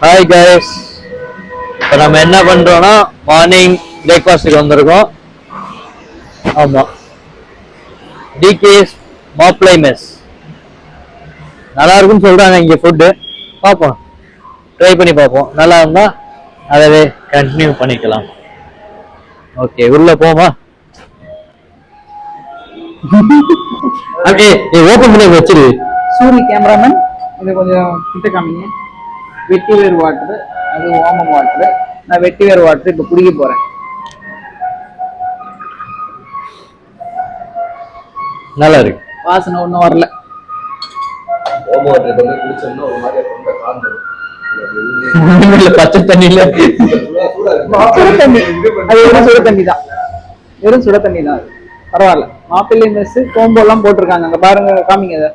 Hi guys, இப்போ நம்ம என்ன பண்றோம்னா மார்னிங் பிரேக்ஃபாஸ்ட்டுக்கு வந்திருக்கோம். ஆமாம், டிகேஎஸ் மாப்ளை மெஸ் நல்லா இருக்குன்னு சொல்றாங்க இங்கே ஃபுட்டு. பார்ப்போம், ட்ரை பண்ணி பார்ப்போம். நல்லா இருந்தால் அதவே கண்டினியூ பண்ணிக்கலாம். ஓகே, உள்ள போமா? ஓகே, நீ ஓப்பன் பண்ணி வச்சிரு. சூரி கேமராமேன், இது கொஞ்சம் கிட்ட காமிங்க. வெட்டிவேர் வாட்டர், அது ஓமம் வாட்டர். நான் வெட்டிவேர் வாட்டர் இப்போ குடிக்க போறேன். நல்லா இருக்கு, வாசனை ஒன்றும் வரல. பச்சை தண்ணியில சுட தண்ணி, அது வெறும் சுட தண்ணி தான், வெறும் சுட தண்ணி தான். பரவாயில்ல. மாப்பிள்ளை மெஸ் கோம்போ எல்லாம் போட்டிருக்காங்க அங்க பாருங்க, காமிங்க. அதை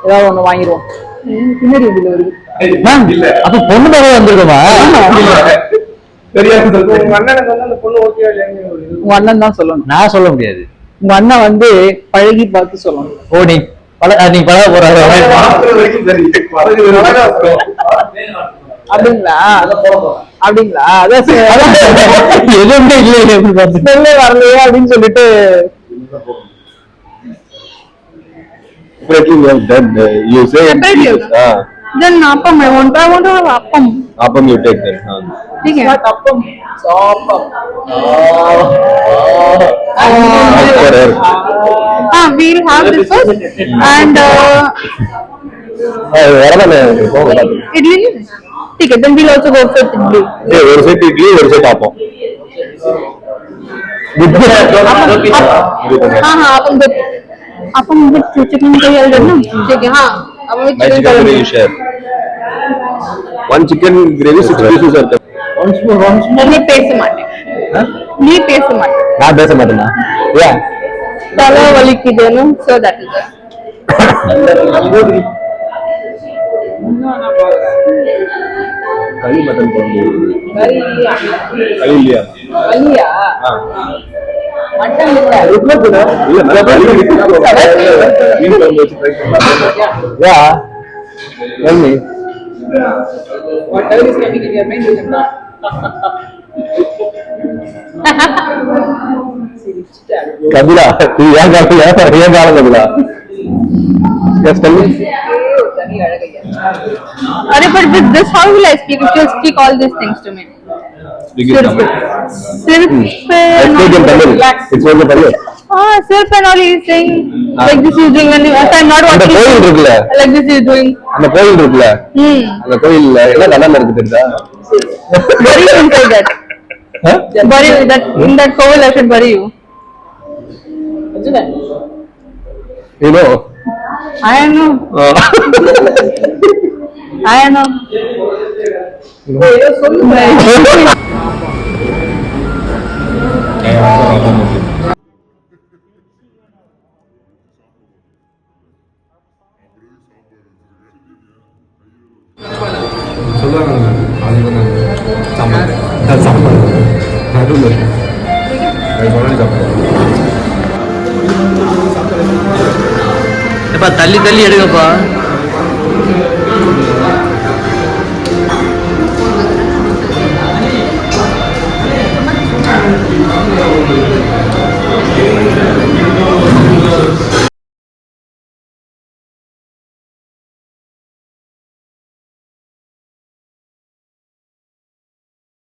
ஏதாவது ஒண்ணு வாங்கிடுவோம். பின்னாடி இதுல வருது. அப்ப பொண்ணு தடவை வந்திருக்கோமா? உங்க அண்ணனுக்கு வந்து அந்த பொண்ணு ஓகே இல்லைன்னு உங்க அண்ணன் தான் சொல்லணும், நான் சொல்ல முடியாது. உங்க அண்ணன் வந்து பழகி பார்த்து சொல்லணும். ஓ, நீ பழக போறாரு அப்படிங்களா? அப்படிங்களா? அதான் எதுவுமே இல்லை வரலையே அப்படின்னு சொல்லிட்டு you say then appam I want to have appam. appam you take that. ठीक है அப்பம் சாப்பம். we'll have this first and idli. ठीक है, then we'll also go for idli. ஒரு செட் இட்லி, ஒரு செட் appam. हाँ appam with chicken curry है ना? ठीक है, हाँ appam with chicken curry you share. One chicken gravy 6 pieces are there. நீ பேச மாட்டேன். நீ பேச மாட்டேன். நான் பேச மாட்டேனா? ஏன்? தலை வலிக்குதுன்னு so that is it. கறி மட்டன் போடுங்க. கறி கறி இல்லையா? கறியா? மட்டன் இல்ல. இல்ல நல்ல கறி இருக்கு. மீன் குழம்பு வச்சு ட்ரை பண்ணலாம். யா tell me. What else can we get made with that? Kapila, நீ ஏன் காலம் கபிலா? Yes, tell me. अरे but with this how will I speak if you speak all these things to me? Speak in Tamil. सिर्फ I speak in Tamil. It's only for you. सिर्फ and all he is saying like this is doing and if I'm not அந்த watching கோயில் இருக்குல்ல, like this is doing. அந்த கோயில் இருக்குல்ல, அந்த கோயில்ல என்ன நல்லா இருக்கு தெரியுதா? Bury you inside that. Bury you that in that cowl I should bury you. You know. I know. I know. சொல்லுவாங்க அது வந்து சாம்பார் சாம்பார் நடுவில் எப்பா தள்ளி தள்ளி எடுங்கப்பா.